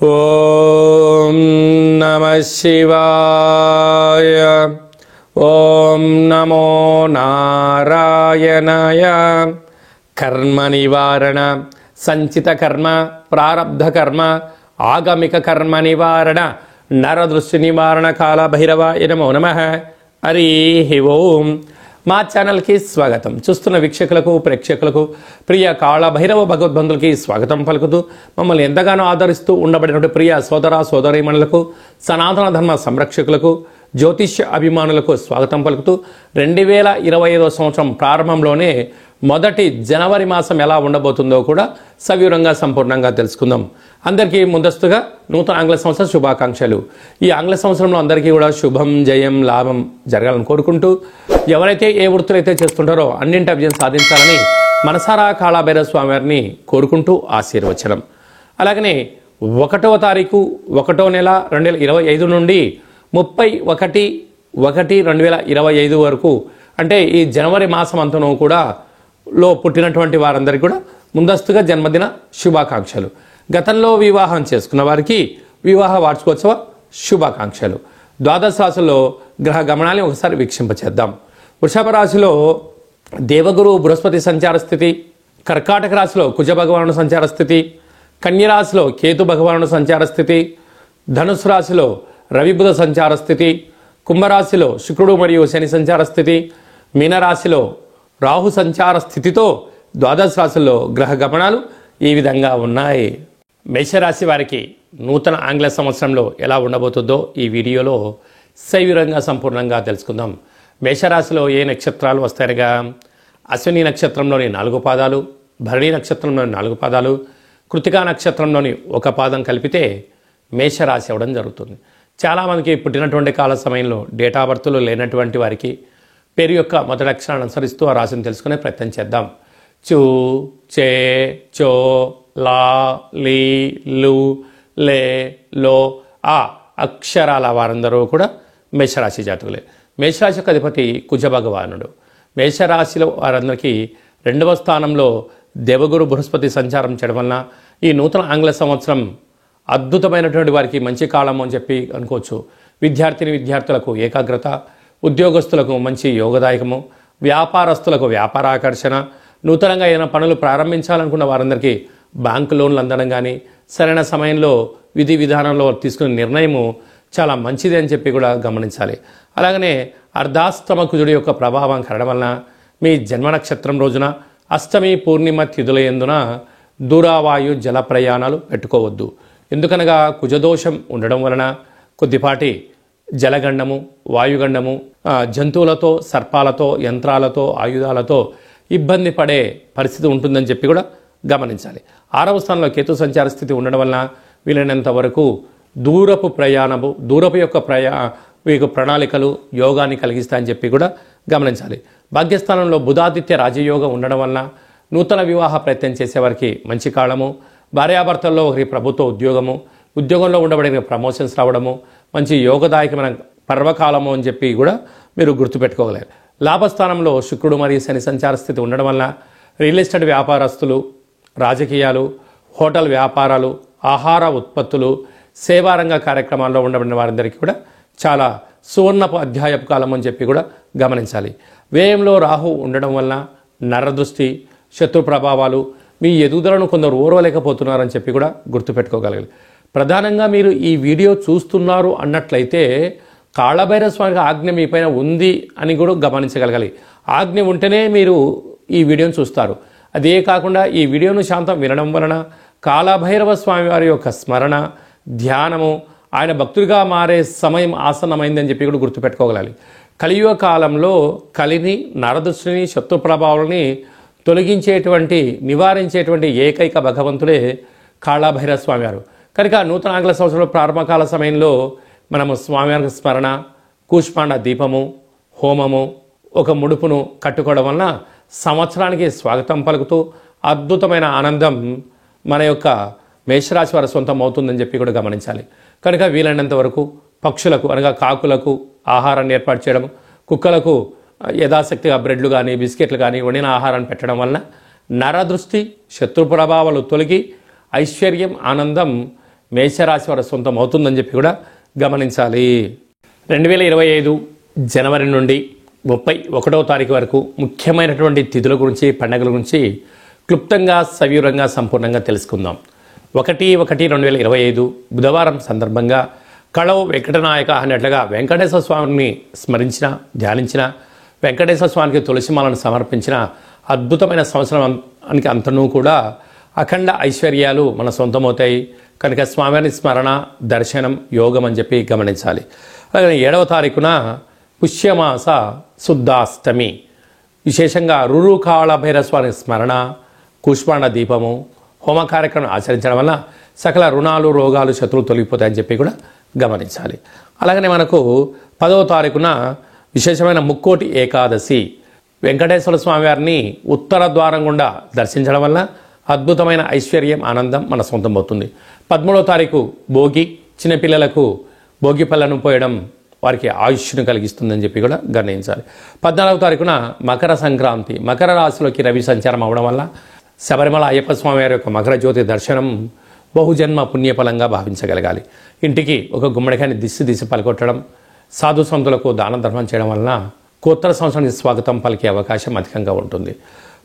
ఓం నమః శివాయ. ఓం నమో నారాయణాయ. కర్మ నివారణ సంచిత కర్మ ప్రారబ్ధ కర్మ ఆగమిక కర్మ నివారణ నరదృష్టి నివారణ కాల భైరవాయ నమో నమః. హరి ఓం. మా ఛానల్కి స్వాగతం. చూస్తున్న వీక్షకులకు ప్రేక్షకులకు ప్రియ కాళ భైరవ భగవద్బంధులకి స్వాగతం పలుకుతూ మమ్మల్ని ఎంతగానో ఆదరిస్తూ ఉండబడినటువంటి ప్రియ సోదర సోదరీమణులకు సనాతన ధర్మ సంరక్షకులకు జ్యోతిష్య అభిమానులకు స్వాగతం పలుకుతూ 2025 సంవత్సరం ప్రారంభంలోనే మొదటి జనవరి మాసం ఎలా ఉండబోతుందో కూడా సవివరంగా సంపూర్ణంగా తెలుసుకుందాం. అందరికీ ముందస్తుగా నూతన ఆంగ్ల సంవత్సర శుభాకాంక్షలు. ఈ ఆంగ్ల సంవత్సరంలో అందరికీ కూడా శుభం జయం లాభం జరగాలని కోరుకుంటూ ఎవరైతే ఏ వృత్తులైతే చేస్తుంటారో అన్నింటి విజయం సాధించాలని మనసారా కాళభైరవ స్వామి వారిని కోరుకుంటూ ఆశీర్వచనం. అలాగనే 1వ తారీఖు 1వ నెల 2025 నుండి 31/1/2025 వరకు అంటే ఈ జనవరి మాసం అంతను కూడా లో పుట్టినటువంటి వారందరికీ కూడా ముందస్తుగా జన్మదిన శుభాకాంక్షలు. గతంలో వివాహం చేసుకున్న వారికి వివాహ వార్షికోత్సవ శుభాకాంక్షలు. ద్వాదశ రాశుల్లో గ్రహ గమనాన్ని ఒకసారి వీక్షింపచేద్దాం. వృషభ రాశిలో దేవగురు బృహస్పతి సంచార స్థితి, కర్కాటక రాశిలో కుజ భగవానుడు సంచార స్థితి, కన్య రాశిలో కేతు భగవానుడు సంచార స్థితి, ధనుసు రాశిలో రవి బుధ సంచార స్థితి, కుంభరాశిలో శుక్రుడు మరియు శని సంచార స్థితి, మీనరాశిలో రాహు సంచార స్థితితో ద్వాదశ రాశుల్లో గ్రహ గమనాలు ఈ విధంగా ఉన్నాయి. మేషరాశి వారికి నూతన ఆంగ్ల సంవత్సరంలో ఎలా ఉండబోతుందో ఈ వీడియోలో సవివరంగా సంపూర్ణంగా తెలుసుకుందాం. మేషరాశిలో ఏ నక్షత్రాలు వస్తాయనగా అశ్విని నక్షత్రంలోని 4 పాదాలు, భరణి నక్షత్రంలోని 4 పాదాలు, కృతికా నక్షత్రంలోని 1 పాదం కలిపితే మేషరాశి అవ్వడం జరుగుతుంది. చాలామందికి పుట్టినటువంటి కాల సమయంలో డేట్ ఆఫ్ బర్త్లో లేనటువంటి వారికి పేరు యొక్క మొదటి అక్షరాన్ని అనుసరిస్తూ ఆ రాశిని తెలుసుకునే ప్రయత్నం చేద్దాం. చూ, చే, చో, లా, లీ, లు, లే, లో, ఆ అక్షరాల వారందరూ కూడా మేషరాశి జాతకులే. మేషరాశి యొక్క అధిపతి కుజ భగవానుడు. మేషరాశిలో వారందరికీ 2వ స్థానంలో దేవగురు బృహస్పతి సంచారం చేయడం వలన ఈ నూతన ఆంగ్ల సంవత్సరం అద్భుతమైనటువంటి వారికి మంచి కాలం అని చెప్పి అనుకోవచ్చు. విద్యార్థులకు ఏకాగ్రత, ఉద్యోగస్తులకు మంచి యోగదాయకము, వ్యాపారస్తులకు వ్యాపార ఆకర్షణ, నూతనంగా ఏదైనా పనులు ప్రారంభించాలనుకున్న వారందరికీ బ్యాంకు లోన్లు అందడం కానీ సరైన సమయంలో విధి విధానంలో తీసుకునే నిర్ణయము చాలా మంచిది అని చెప్పి కూడా గమనించాలి. అలాగనే అర్ధాష్టమ కుజుడి యొక్క ప్రభావం కలగడం వలన మీ జన్మ నక్షత్రం రోజున అష్టమి పూర్ణిమ తిథుల యందున దూరావాయు జల ప్రయాణాలు పెట్టుకోవద్దు. ఎందుకనగా కుజదోషం ఉండడం వలన కొద్దిపాటి జలగండము, వాయుగండము, జంతువులతో, సర్పాలతో, యంత్రాలతో, ఆయుధాలతో ఇబ్బంది పడే పరిస్థితి ఉంటుందని చెప్పి కూడా గమనించాలి. 6వ స్థానంలో కేతు సంచార స్థితి ఉండడం వలన వీలైనంత వరకు దూరపు యొక్క మీకు ప్రణాళికలు యోగాన్ని కలిగిస్తాయని చెప్పి కూడా గమనించాలి. భాగ్యస్థానంలో బుధాదిత్య రాజయోగం ఉండడం వలన నూతన వివాహ ప్రయత్నం చేసేవారికి మంచి కాలము, భార్యాభర్తల్లో ఒకరి ప్రభుత్వ ఉద్యోగంలో ఉండబడిన ప్రమోషన్స్ రావడము మంచి యోగదాయకమైన పర్వకాలము అని చెప్పి కూడా మీరు గుర్తుపెట్టుకోగలరు. లాభస్థానంలో శుక్రుడు మరియు శని సంచార స్థితి ఉండడం వలన రియల్ ఎస్టేట్ వ్యాపారస్తులు, రాజకీయాలు, హోటల్ వ్యాపారాలు, ఆహార ఉత్పత్తులు, సేవారంగ కార్యక్రమాల్లో ఉండబడిన వారందరికీ కూడా చాలా సువర్ణపు అధ్యాయపు కాలం అని చెప్పి కూడా గమనించాలి. వ్యయంలో రాహు ఉండడం వలన నరదృష్టి, శత్రు ప్రభావాలు, మీ ఎదుగుదలను కొందరు ఓర్వలేకపోతున్నారని చెప్పి కూడా గుర్తుపెట్టుకోగలగాలి. ప్రధానంగా మీరు ఈ వీడియో చూస్తున్నారు అన్నట్లయితే కాళభైరవ స్వామి ఆజ్ఞ మీ పైన ఉంది అని కూడా గమనించగలగాలి. ఆజ్ఞ ఉంటేనే మీరు ఈ వీడియోను చూస్తారు. అదే కాకుండా ఈ వీడియోను శాంతం వినడం వలన కాళభైరవ స్వామి వారి యొక్క స్మరణ, ధ్యానము, ఆయన భక్తుడిగా మారే సమయం ఆసన్నమైందని చెప్పి కూడా గుర్తుపెట్టుకోగలాలి. కలియుగ కాలంలో కలిని, నరదృష్టిని, శత్రు ప్రభావాలని తొలగించేటువంటి, నివారించేటువంటి ఏకైక భగవంతుడే కాళభైరవ స్వామి వారు. కనుక నూతన ఆంగ్ల సంవత్సరంలో ప్రారంభకాల సమయంలో మనము స్వామివారికి స్మరణ, కూష్మాండ దీపము, హోమము, ఒక ముడుపును కట్టుకోవడం వలన సంవత్సరానికి స్వాగతం పలుకుతూ అద్భుతమైన ఆనందం మన యొక్క మేషరాశి వారి సొంతం అవుతుందని చెప్పి కూడా గమనించాలి. కనుక వీలైనంత వరకు పక్షులకు అనగా కాకులకు ఆహారాన్ని ఏర్పాటు చేయడం, కుక్కలకు యథాశక్తిగా బ్రెడ్లు కానీ బిస్కెట్లు కానీ వండిన ఆహారాన్ని పెట్టడం వలన నరదృష్టి, శత్రు ప్రభావాలు తొలగి ఐశ్వర్యం, ఆనందం మేషరాశి వారి సొంతం అవుతుందని చెప్పి కూడా గమనించాలి. 2025 జనవరి నుండి 31వ తారీఖు వరకు ముఖ్యమైనటువంటి తిథుల గురించి, పండుగల గురించి క్లుప్తంగా, సవివరంగా, సంపూర్ణంగా తెలుసుకుందాం. 1/1/2025 బుధవారం సందర్భంగా కళవు వెంకటనాయక అన్నట్లుగా వెంకటేశ్వర స్వామిని స్మరించిన, ధ్యానించిన, వెంకటేశ్వర స్వామికి తులసిమాలను సమర్పించిన అద్భుతమైన సంవత్సరానికి అంతనూ కూడా అఖండ ఐశ్వర్యాలు మన సొంతమవుతాయి. కనుక స్వామివారి స్మరణ, దర్శనం, యోగం అని చెప్పి గమనించాలి. అలాగే 7వ తారీఖున పుష్యమాస శుద్ధాష్టమి, విశేషంగా రురు కాళభైరవ స్వామి స్మరణ, కూష్మాండ దీపము, హోమ కార్యక్రమం ఆచరించడం వల్ల సకల రుణాలు, రోగాలు, శత్రువులు తొలగిపోతాయని చెప్పి కూడా గమనించాలి. అలాగనే మనకు 10వ తారీఖున విశేషమైన ముక్కోటి ఏకాదశి, వెంకటేశ్వర స్వామి వారిని ఉత్తర ద్వారం గుండా దర్శించడం వల్ల అద్భుతమైన ఐశ్వర్యం, ఆనందం మన సొంతం అవుతుంది. 13వ తారీఖు భోగి, చిన్నపిల్లలకు భోగి పళ్ళను పోయడం వారికి ఆయుష్ను కలిగిస్తుందని చెప్పి కూడా గమనించాలి. 14వ తారీఖున మకర సంక్రాంతి, మకర రాశిలోకి రవి సంచారం అవడం వల్ల శబరిమల అయ్యప్ప స్వామి వారి యొక్క మకర జ్యోతి దర్శనం బహుజన్మ పుణ్యఫలంగా భావించగలగాలి. ఇంటికి ఒక గుమ్మడికాయని దిశ పలకొట్టడం, సాధు సంతులకు దాన ధర్మం చేయడం వలన కొత్త సంవత్సరానికి స్వాగతం పలికే అవకాశం అధికంగా ఉంటుంది.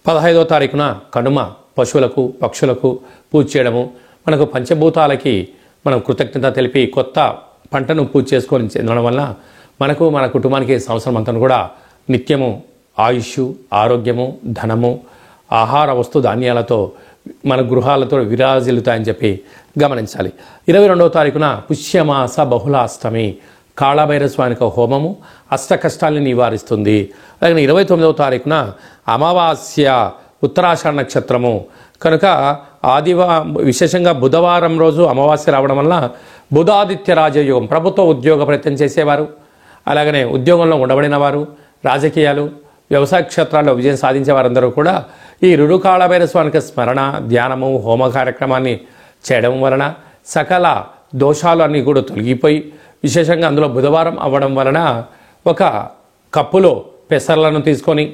15వ తారీఖున కనుమ, పశువులకు, పక్షులకు పూజ చేయడము, మనకు పంచభూతాలకి మనం కృతజ్ఞత తెలిపి కొత్త పంటను పూజ చేసుకొని చెందడం వల్ల మనకు, మన కుటుంబానికి సంవత్సరం అంతా కూడా నిత్యము ఆయుష్, ఆరోగ్యము, ధనము, ఆహార వస్తు ధాన్యాలతో మన గృహాలతో విరాజిల్లుతాయని చెప్పి గమనించాలి. 22వ తారీఖున పుష్యమాస బహుళాష్టమి, కాళభైరవ స్వామికి హోమము అష్ట కష్టాలను నివారిస్తుంది. అలాగే 29వ తారీఖున అమావాస్య, ఉత్తరాషాఢ నక్షత్రము కనుక విశేషంగా బుధవారం రోజు అమావాస్య రావడం వల్ల బుధాదిత్య రాజయోగం, ప్రభుత్వ ఉద్యోగ ప్రయత్నం చేసేవారు, అలాగనే ఉద్యోగంలో ఉండబడిన వారు, రాజకీయాలు, వ్యవసాయ క్షేత్రాల్లో విజయం సాధించే వారందరూ కూడా ఈ రురు కాళభైరవ స్వామికి స్మరణ, ధ్యానము, హోమ కార్యక్రమాన్ని చేయడం వలన సకల దోషాలు అన్నీ కూడా తొలగిపోయి, విశేషంగా అందులో బుధవారం అవ్వడం వలన ఒక కప్పులో పెసర్లను తీసుకొని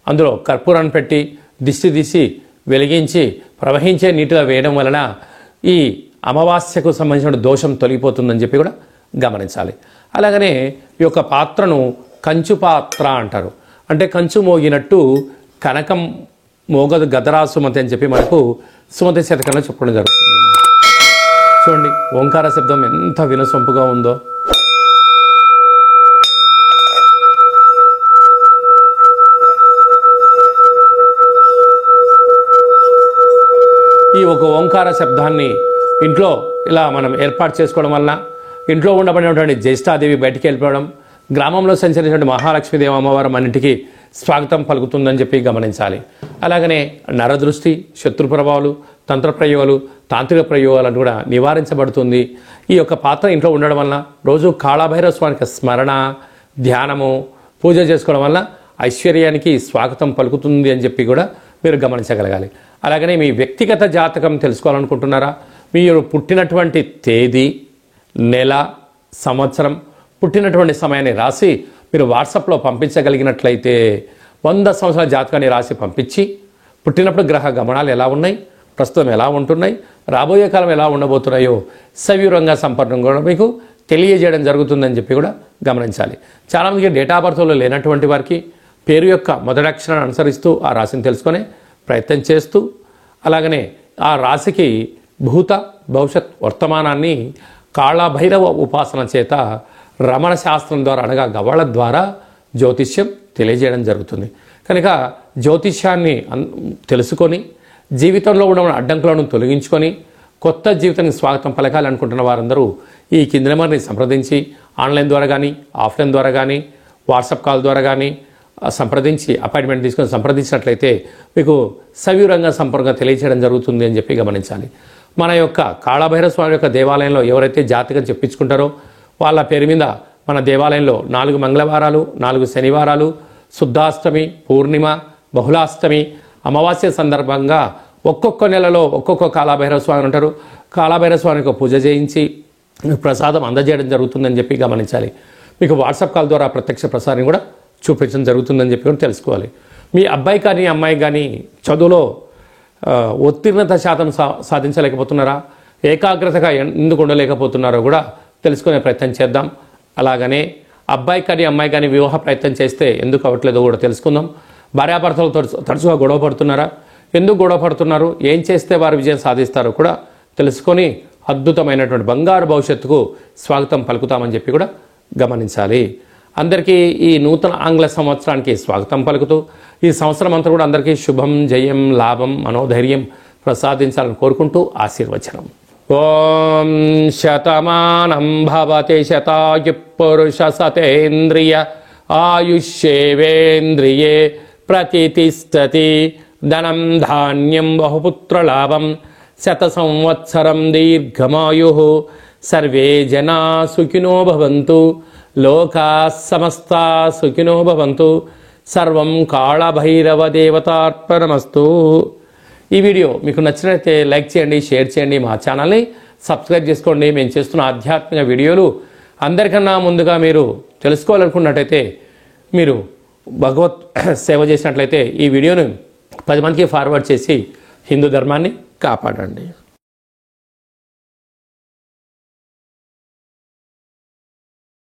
అందులో కర్పూరాన్ని పెట్టి దిష్టి వెలిగించి ప్రవహించే నీటిలో వేయడం వలన ఈ అమావాస్యకు సంబంధించిన దోషం తొలగిపోతుందని చెప్పి కూడా గమనించాలి. అలాగనే ఈ యొక్క పాత్రను కంచు పాత్ర అంటారు. అంటే కంచు మోగినట్టు కనకం మోగదు గదరా సుమతి అని చెప్పి మనకు సుమతి శతకంలో చెప్పడం జరుగుతుంది. చూడండి ఓంకార శబ్దం ఎంత వినసొంపుగా ఉందో. ఈ ఒక ఓంకార శబ్దాన్ని ఇంట్లో ఇలా మనం ఏర్పాటు చేసుకోవడం వలన ఇంట్లో ఉండబడినటువంటి జ్యేష్ఠాదేవి బయటికి వెళ్ళిపోవడం, గ్రామంలో సంచరించినటువంటి మహాలక్ష్మీదేవి అమ్మవారు మన ఇంటికి స్వాగతం పలుకుతుందని చెప్పి గమనించాలి. అలాగనే నరదృష్టి, శత్రు ప్రభావాలు, తంత్ర ప్రయోగాలు, తాంత్రిక ప్రయోగాలను కూడా నివారించబడుతుంది. ఈ యొక్క పాత్ర ఇంట్లో ఉండడం వలన రోజు కాళభైరవ స్వామికి స్మరణ, ధ్యానము, పూజ చేసుకోవడం వల్ల ఐశ్వర్యానికి స్వాగతం పలుకుతుంది అని చెప్పి కూడా మీరు గమనించగలగాలి. అలాగనే మీ వ్యక్తిగత జాతకం తెలుసుకోవాలనుకుంటున్నారా? మీరు పుట్టినటువంటి తేదీ, నెల, సంవత్సరం, పుట్టినటువంటి సమయాన్ని రాసి మీరు వాట్సాప్లో పంపించగలిగినట్లయితే 100 సంవత్సరాల జాతకాన్ని రాసి పంపించి పుట్టినప్పుడు గ్రహ గమనాలు ఎలా ఉన్నాయి, ప్రస్తుతం ఎలా ఉంటున్నాయి, రాబోయే కాలం ఎలా ఉండబోతున్నాయో సవివరంగా సంపర్కంగా కూడా మీకు తెలియజేయడం జరుగుతుందని చెప్పి కూడా గమనించాలి. చాలామందికి డేటా బర్త్లో లేనటువంటి వారికి పేరు యొక్క మొదటి అక్షరాన్ని అనుసరిస్తూ ఆ రాశిని తెలుసుకునే ప్రయత్నం చేస్తూ, అలాగనే ఆ రాశికి భూత, భవిష్యత్, వర్తమానాన్ని కాళభైరవ ఉపాసన చేత రమణ శాస్త్రం ద్వారా అనగా గవ్వళ ద్వారా జ్యోతిష్యం తెలియజేయడం జరుగుతుంది. కనుక జ్యోతిష్యాన్ని తెలుసుకొని జీవితంలో ఉన్న అడ్డంకులను తొలగించుకొని కొత్త జీవితానికి స్వాగతం పలకాలి అనుకుంటున్న వారందరూ ఈ కింది నెంబర్ని సంప్రదించి ఆన్లైన్ ద్వారా కానీ, ఆఫ్లైన్ ద్వారా కానీ, వాట్సాప్ కాల్ ద్వారా కానీ సంప్రదించి అపాయింట్మెంట్ తీసుకొని సంప్రదించినట్లయితే మీకు సవివరంగా సంపర్కంగా తెలియజేయడం జరుగుతుంది అని చెప్పి గమనించాలి. మన యొక్క కాళభైరవ స్వామి యొక్క దేవాలయంలో ఎవరైతే జాతకం చెప్పించుకుంటారో వాళ్ళ పేరు మీద మన దేవాలయంలో 4 మంగళవారాలు, 4 శనివారాలు, శుద్ధాష్టమి, పూర్ణిమ, బహుళాష్టమి, అమావాస్య సందర్భంగా ఒక్కొక్క నెలలో ఒక్కొక్క కాళభైరవ స్వామి ఉంటారు. కాళభైరవ స్వామికి పూజ చేయించి ప్రసాదం అందజేయడం జరుగుతుందని చెప్పి గమనించాలి. మీకు వాట్సాప్ కాల్ ద్వారా ప్రత్యక్ష ప్రసారం కూడా చూపించడం జరుగుతుందని చెప్పి కూడా తెలుసుకోవాలి. మీ అబ్బాయి కానీ అమ్మాయి కానీ చదువులో ఉత్తీర్ణత శాతం సాధించలేకపోతున్నారా? ఏకాగ్రతగా ఎందుకు ఉండలేకపోతున్నారో కూడా తెలుసుకునే ప్రయత్నం చేద్దాం. అలాగనే అబ్బాయి కానీ అమ్మాయి కానీ వివాహ ప్రయత్నం చేస్తే ఎందుకు అవ్వట్లేదో కూడా తెలుసుకుందాం. భార్యాభర్తలు తరచుగా గొడవ పడుతున్నారా, ఎందుకు గొడవ పడుతున్నారు, ఏం చేస్తే వారు విజయం సాధిస్తారో కూడా తెలుసుకొని అద్భుతమైనటువంటి బంగారు భవిష్యత్తుకు స్వాగతం పలుకుతామని చెప్పి కూడా గమనించాలి. అందరికీ ఈ నూతన ఆంగ్ల సంవత్సరానికి స్వాగతం పలుకుతూ ఈ సంవత్సరం అంతా కూడా అందరికీ శుభం, జయం, లాభం, మనోధైర్యం ప్రసాదించాలని కోరుకుంటూ ఆశీర్వచనం. ఓం శతమానం భవతి శతాయు పురుష సతేంద్రియ ఆయుష్యేవేంద్రియే ప్రతితిష్టతి. ధనం ధాన్యం బహుపుత్రలాభం శత సంవత్సరం దీర్ఘమాయు. సర్వే జనా సుఖినో భవంతు. లోకా సమస్తా సుఖినో భవంతు. సర్వం కాళభైరవ దేవతార్పణమస్తు. ఈ వీడియో మీకు నచ్చినట్లయితే లైక్ చేయండి, షేర్ చేయండి, మా ఛానల్ని సబ్స్క్రైబ్ చేసుకోండి. మేము చేస్తున్న ఆధ్యాత్మిక వీడియోలు అందరికన్నా ముందుగా మీరు తెలుసుకోవాలనుకున్నట్టయితే మీరు భగవత్ సేవ చేసినట్లయితే ఈ వీడియోను 10 మందికి ఫార్వర్డ్ చేసి హిందూ ధర్మాన్ని కాపాడండి.